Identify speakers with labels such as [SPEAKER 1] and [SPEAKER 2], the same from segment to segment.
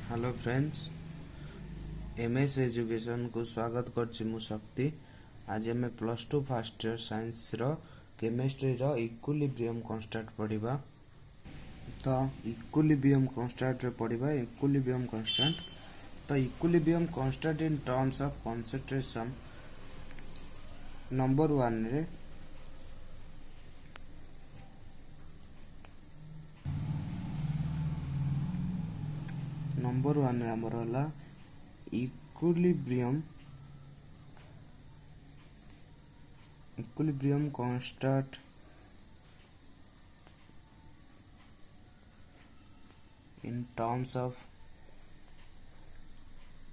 [SPEAKER 1] Hello friends, MS education को स्वागत करछि मु शक्ति। आज हमें +2 फर्स्ट ईयर साइंस रो केमिस्ट्री रो इक्विलिब्रियम कांस्टेंट पढ़िबा। तो इक्विलिब्रियम कांस्टेंट रे पढ़िबा इक्विलिब्रियम कांस्टेंट। तो equilibrium constant in terms of concentration number 1 रे नंबर 1 रे हमर होला equilibrium constant in terms of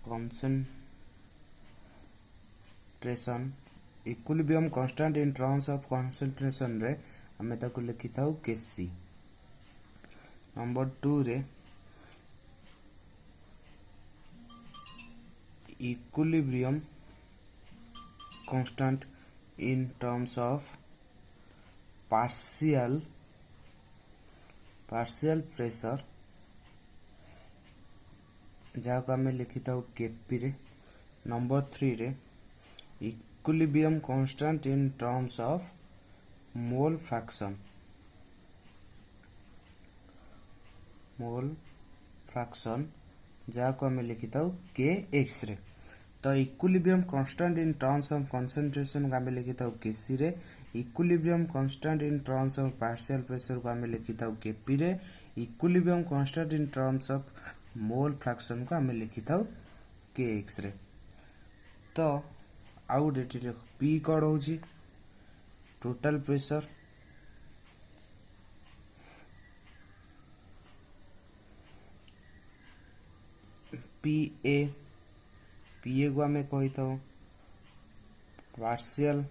[SPEAKER 1] concentration equilibrium constant in terms of concentration रे हमें ताको लिखि थाउ केसी। नंबर 2 रे equilibrium constant in terms of partial pressure जहाँ को आम लिखि था केपी रे। नंबर 3 रे equilibrium constant in terms of mole fraction जहाँ को आम लिखि था के एक्स रे। तो equilibrium constant in terms of concentration को आम लिखि था केसी रे। Equilibrium constant in terms of partial pressure को आम लिखि था केपी रे। Equilibrium constant in terms of mole fraction को आम लिखि था के एक्स रे। तो आउ डेटी पी कौन हो टोटल प्रेशर पीए को आम कही था partial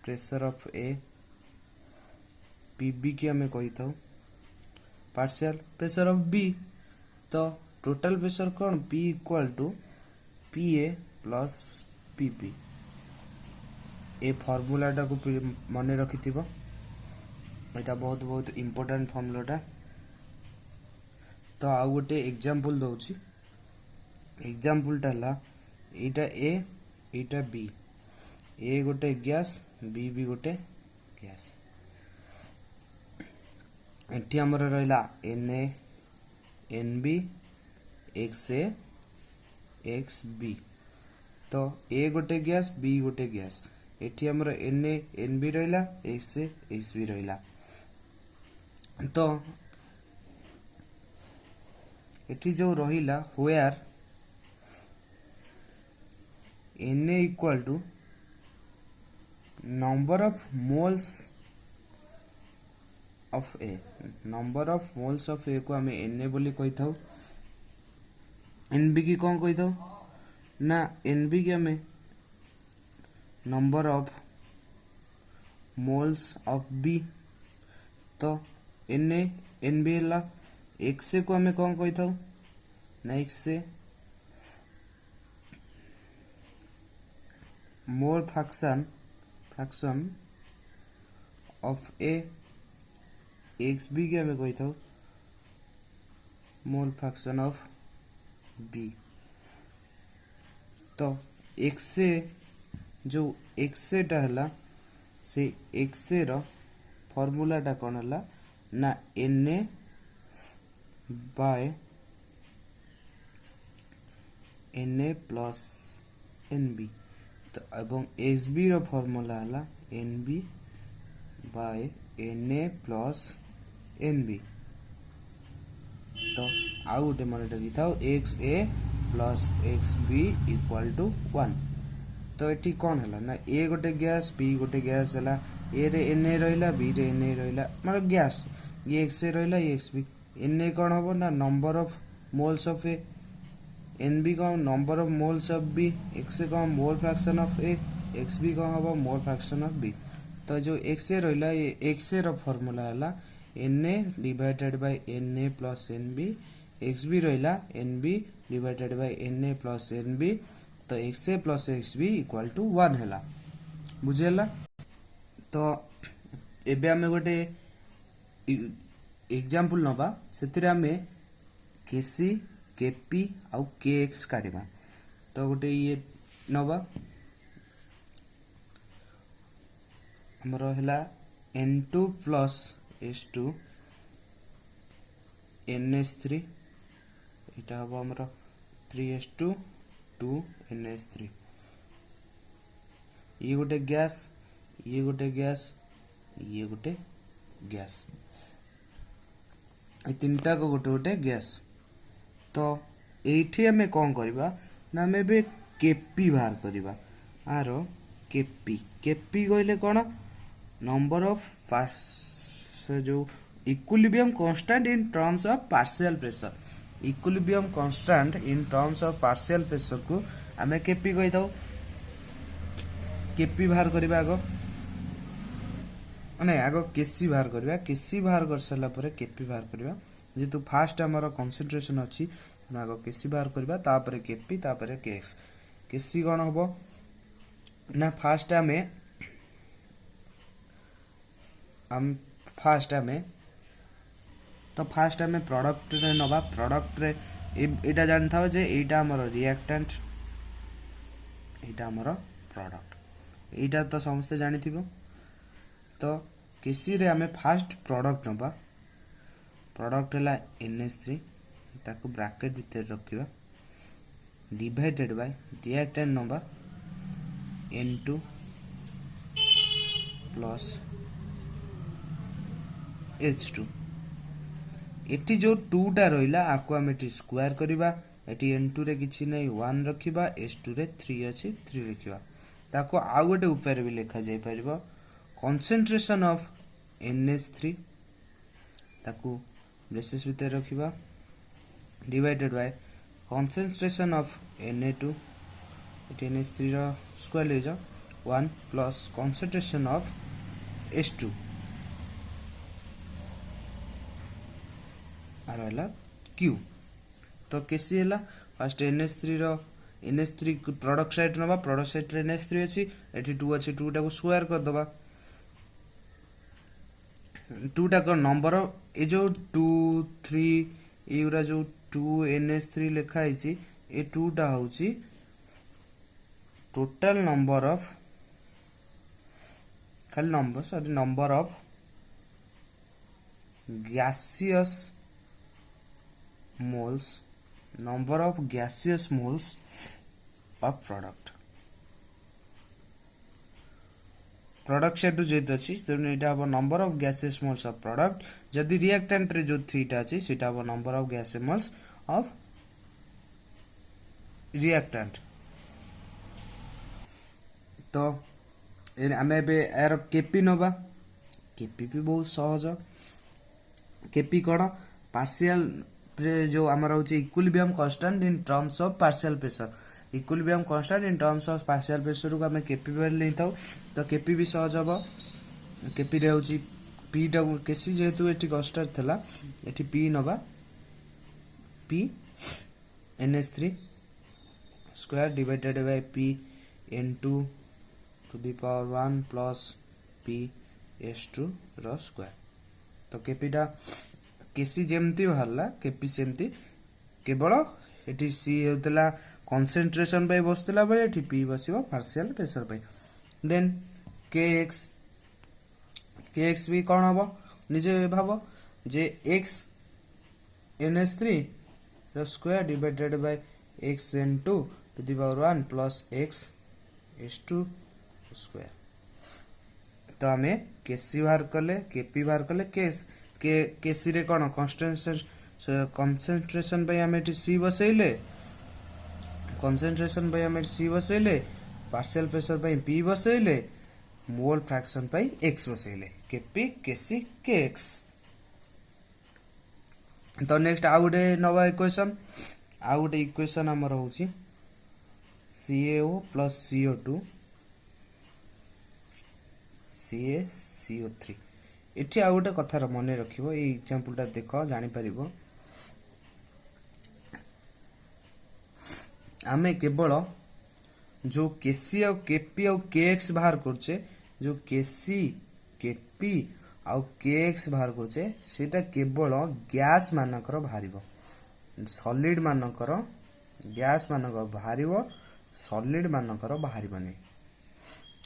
[SPEAKER 1] pressure of A. PB की आम कही था पार्शियल प्रेशर ऑफ बी। तो टोटल प्रेशर कौन P equal to PA plus PB. ए फॉर्मूलाटा को मन रखि यहाँ बहुत इम्पोर्टेंट फॉर्मूलाटा। तो आउ गोटे एग्जांपल दउछि। एग्जांपलटा हला एटा ए एटा बी। ए गोटे गैस बी भी गोटे गैस। एठी हमर रहला Na Nb XA XB। तो ए गोटे गैस बी गोटे गैस। एठी हमर Na Nb रहला XA XB रहला। तो एठी जो रहिला where Na equal to number of moles of A. Number of moles of A को हमें Na बोली कही था। Nb की कौन कही था ना Nb की हमें number of moles of B. तो Na Nb है XA को हमें कौन कही था ना XA mole fraction of A. XB के हमें कही था मोल फ्रैक्शन ऑफ बी। तो XA जो XA टा हला से XA रो फॉर्मूला टा कौन हला ना Na by Na plus Nb। तो एवं XB रो फॉर्मूला हला Nb by Na plus Nb। तो आउ गोटे मन रखि था XA plus XB equal to 1। तो एठी कौन हला ना ए गोटे गैस बी गोटे गैस हला। ए रे Na रहिला बी रे Na रहिला मतलब गैस। ये XA रहिला ये XB। Na कौन हबो ना number of moles of A. Nb कौन number of moles of B. XA कौन mole fraction of A. XB कौन हबो मोल फ्रैक्शन ऑफ बी। तो जो XA रहिला ये XA रो फार्मूला हला Na divided by Na plus Nb। XB रहिला Nb divided by Na plus Nb। तो XA plus XB equal to 1 हला। बुझेला। तो एबे हमें गोटे एग्जांपल नबा सेतिरे आमे केसी केपी आउ केएक्स काढिबा तो गोटे ये नबा हमरो हला n2 प्लस s2 ns3 इटा हबो हमरो 3s2 2 ns3 ये गोटे गैस ये गोटे गैस ये गोटे गैस ए तीनटा को गोटे गोटे गैस तो एठी हमें कौन करबा ना हमें बे केपी बाहर करबा आरो केपी केपी कहले कोन नंबर ऑफ जो equilibrium constant in terms of partial pressure equilibrium constant in terms of partial pressure को हमें केपी कहि दउ केपी बाहर करबा आगो माने आगो केसी बाहर करबा केसी बाहर कर सला परे केपी बाहर करबा जेतु फास्ट हमर कंसंट्रेशन अछि आगो केसी बाहर करबा तापरे केपी तापरे केएक्स केसी कोन होबो ना फास्ट हमें तो फास्ट हमें प्रोडक्ट रे नबा प्रोडक्ट रे एटा जान थाओ जे एटा हमर रिएक्टेंट एटा हमर प्रोडक्ट एटा तो समस्त जानि थिबो तो केसी रे हमें फास्ट प्रोडक्ट नबा प्रोडक्ट हला NH3 ताको ब्रैकेट भीतर रखिबा डिवाइडेड बाय रिएक्टेंट नबा N2 प्लस H2 एटी जो 2 टा रहिला आको हम एटी स्क्वायर करिबा एटी N2 रे किछि नै 1 रखिबा H2 रे 3 अछि 3 रखिबा ताको आ गोटे उपाय रे भी लिखा जाय परिबो concentration of NH3 ताको ब्रेसेस भीतर रखिबा divided by concentration of Na2 एटी NH3 रो स्क्वायर ले जा 1 प्लस concentration of H2 आरला Q तो केसी हला फर्स्ट NH3 रो NH3 प्रोडक्ट साइड नबा प्रोडक्ट साइड रे NH3 अछि एठी 2 अछि 2 टा को स्क्वायर कर दबा 2 टा को नंबर ए जो 2 3 एउरा जो 2 NH3 लिखा आइछि ए 2 टा होछि टोटल नंबर ऑफ खाली number sorry number of gaseous moles number of gaseous moles of product side जेत अछि तेनु एटा हबो number of gaseous moles of product जदि रिएक्टेंट रे जो 3 टा अछि सेटा हबो number of gaseous moles of reactant तो आमे बे एर केपी नबा केपी भी बहुत सहज केपी कोन पार्शियल जो हमर होची equilibrium constant in terms of partial pressure equilibrium constant in terms of partial pressure को हमें केपी बार लेताउ तो केपी भी सहज हबो केपी रे होची पी टा केसी जेतु एटी कांस्टेंट थला एटी पी नबा P NH3 square divided by p n2 to the power 1 plus p s2 रो स्क्वायर तो केपी टा केसी जेमती बाहरला केपी सेमती केवल एटी सी होतला कंसंट्रेशन पे बसतला बे एटी पी बसिबो पार्शियल प्रेशर पे देन kx भी कोन हबो निजे भाबो जे x NH3 रो square divided by x n2 to the power 1 plus x s2 square तो हमें केसी बाहर कले केपी बाहर कले केसी रे कोन कंसंट्रेशन पे हम एटी सी बसैले कंसंट्रेशन पे हम सी बसैले पार्शियल प्रेशर पे पी बसैले मोल फ्रैक्शन पे x बसैले केपी केसी केएक्स तो नेक्स्ट आ गुटे नवा इक्वेशन हमर होची CaO plus CO2 CaCO3 एठी आ गोटे कथार मन रखिबो ए एग्जांपल टा देखो जानि परिबो आमे केवल जो केसी और केपी और केएक्स बाहर करछे जो केसी केपी आउ kx बाहर करूचे सेटा केवल गैस मानकर बाहरिबो सॉलिड मानकर गैस मानकर बाहरिबो सॉलिड मानकर बाहरिबनी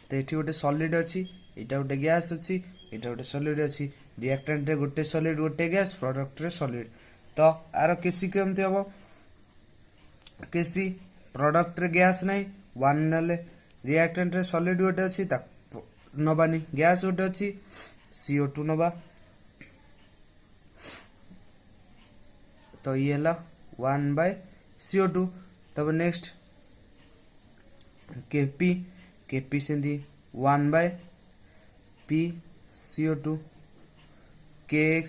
[SPEAKER 1] तो एठी गोटे सॉलिड अछि एटा गोटे गैस अछि एटा गोटे सॉलिड अछि रिएक्टेंट रे गोटे सॉलिड गोटे गैस प्रोडक्ट रे सॉलिड तो आरो केसी केमते हबो केसी प्रोडक्ट रे गैस नै 1 नले रिएक्टेंट रे सॉलिड गोटे अछि ता नबानी गैस गोटे अछि CO2 नबा तो ये हला 1/CO2 तब next Kp सेंदी 1/P CO2 Kx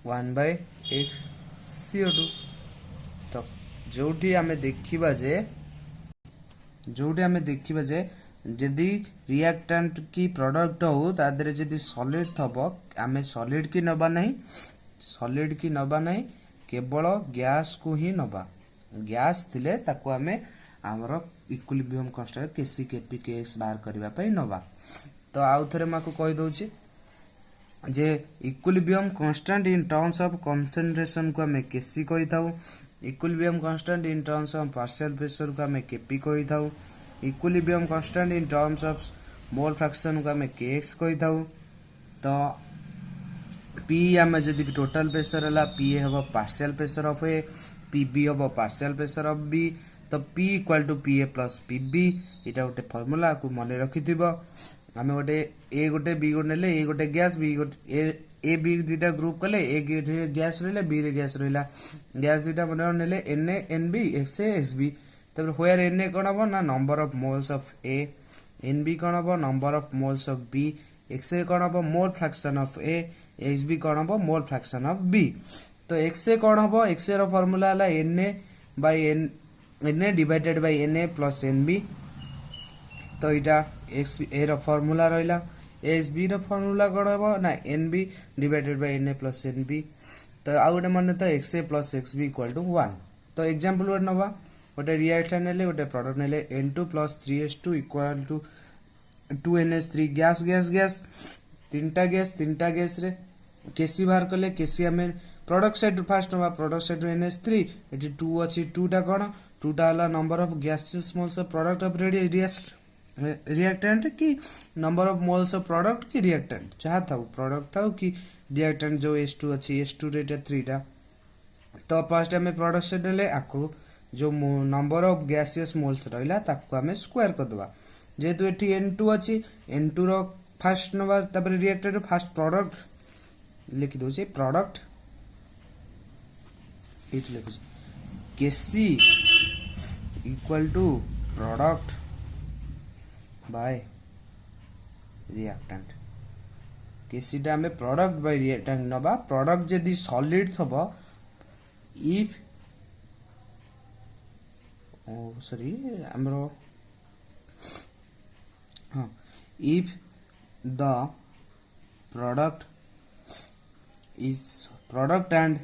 [SPEAKER 1] 1/x CO2 तो जोठी आमे देखिबा जे जदि रिएक्टेंट की प्रोडक्ट हो तादरे जदि सॉलिड थबो आमे सॉलिड की नबा नहीं केवल गैस को ही नबा गैस थिले ताको आमे हमरो equilibrium constant Kc Kp Kx बाहर करबा पई नबा तो आउ थरे माको कहि दोछि जे equilibrium constant in terms of concentration को आमे Kc कहि थाउ equilibrium constant in terms of partial pressure को आमे Kp कहि थाउ equilibrium constant in terms of mole fraction को आमे Kx कहि थाउ तो P आमे जदि टोटल प्रेशर हला P हबो partial pressure of A Pb हबो पार्शियल प्रेशर ऑफ B तो P equal to PA plus PB इटा गोटे फार्मूला को माने रखिथिबो आमे गोटे A गोटे B गोटे नेले A गोटे गैस B गोटे A B दुटा ग्रुप कले A गैस रहले B रे गैस रहला गैस दुटा माने नेले Na Nb XA XB तब व्हेयर Na कोन हबो ना number of moles of A Nb कोन हबो number of moles of B XA कोन हबो मोल फ्रैक्शन ऑफ A XB कोन हबो मोल फ्रैक्शन ऑफ B तो XA कोन हबो XA रो फार्मूला हला Na divided by Na plus Nb तो इटा A रो फार्मूला रहला SB रो फार्मूला कोन हबो ना Nb divided by Na plus Nb तो आ गोटे माने तो XA plus XB equal to 1 तो एग्जांपल वर नबा गोटे रिएक्टेंट नेले गोटे प्रोडक्ट नेले N2 plus 3S2 equal to 2NH3 gas तीनटा गैस रे केसी बाहर कले केसी हमें प्रोडक्ट साइड फर्स्ट नबा प्रोडक्ट साइड NH3 एटी 2 अछि 2 टा कोन 2 टा हला number of gases moles of product of reactant की number of moles of product की रिएक्टेंट चाहा था प्रोडक्ट था कि रिएक्टेंट जो S2 अछि S2 रे 3 टा तो फर्स्ट हमें प्रोडक्ट साइड ले आको जो नंबर ऑफ गैसियस मोल्स रहला ताको हमें स्क्वायर कर दबा जेतु एटी N2 अछि N2 रो फर्स्ट नंबर तबरे रिएक्टेंट रो फर्स्ट प्रोडक्ट लिखि दो जे प्रोडक्ट इट लिखो Kc equal to product by reactant Kc टा हमें प्रोडक्ट बाय रिएक्टेंट नबा प्रोडक्ट जदी सॉलिड थबो if if the product and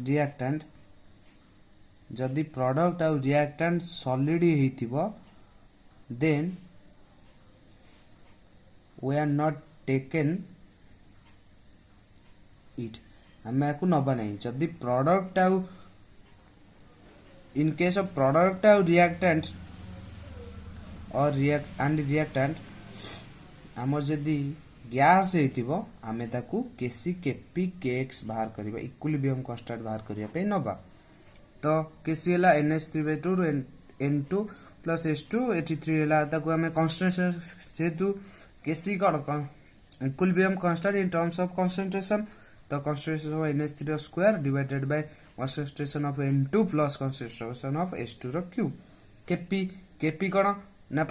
[SPEAKER 1] reactant जदि प्रोडक्ट और रिएक्टेंट सॉलिड हेतिबो then we are not taken it हमें को नबा नहीं जदि प्रोडक्ट और in case of product और reactant और reactant हमर जदि गैस हेतिबो हमें ताकू Kc Kp Kx बाहर करबा इक्विलिब्रियम कांस्टेंट बाहर करिया पे नबा तो Kc हला NH3/2 N2 प्लस S2 83 हला ताकू हमें कांस्टेंट जेतु Kc कोन equilibrium constant in terms of concentration तो concentration of NH3 square divided by concentration of N2 plus concentration of S2 रो क्यूब Kp कोन ना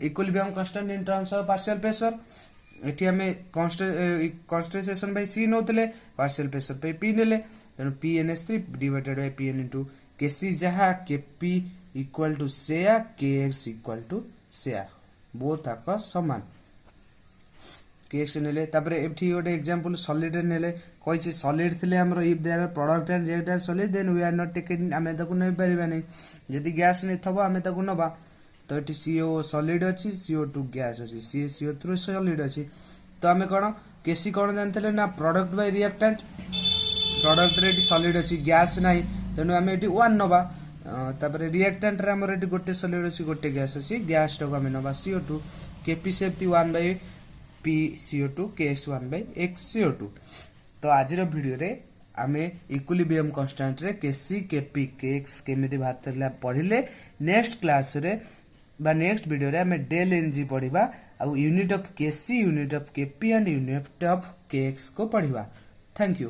[SPEAKER 1] equilibrium constant in terms of partial pressure एठी हमें कंसंट्रेशन बाय C नोतले partial pressure पे P नेले तेनु PNH3 divided by Pn into Kc जहा Kp equal to share Kx equal to share both आक समान Kx नेले तापरे एठी गोटे एग्जांपल सॉलिड नेले कहिछि सॉलिड थिले हमरो if there are product and reactant solid then we are not taking हमें ताकू नै परिबा नै यदि गैस नै थबो हमें ताकू नबा तो एठी CO सॉलिड अछि CO2 गैस अछि CO3 सॉलिड अछि तो आम कौन केसी कौन जानते ना प्रोडक्ट बाय रिएक्टेंट प्रोडक्ट रे सॉलिड अच्छी गैस ना तेणु आम ये 1 नवा तापर रिएक्टेंट रे हमर एटी गोटे सॉलिड अच्छी गोटे गैस अच्छी गैस टाको आम नवा CO2 केपी सेफ्टी 1 by P CO2 KX 1 by X CO2 तो आज वीडियो रे आमे इक्विलिब्रियम कांस्टेंट रे केसी केपी केएक्स केमिति बात करला पढिले नेक्स्ट क्लास रे बा नेक्स्ट वीडियो रे आमे डेल एनजी पढिबा आ unit of KC unit of KP and unit of KX को पढिबा थैंक यू।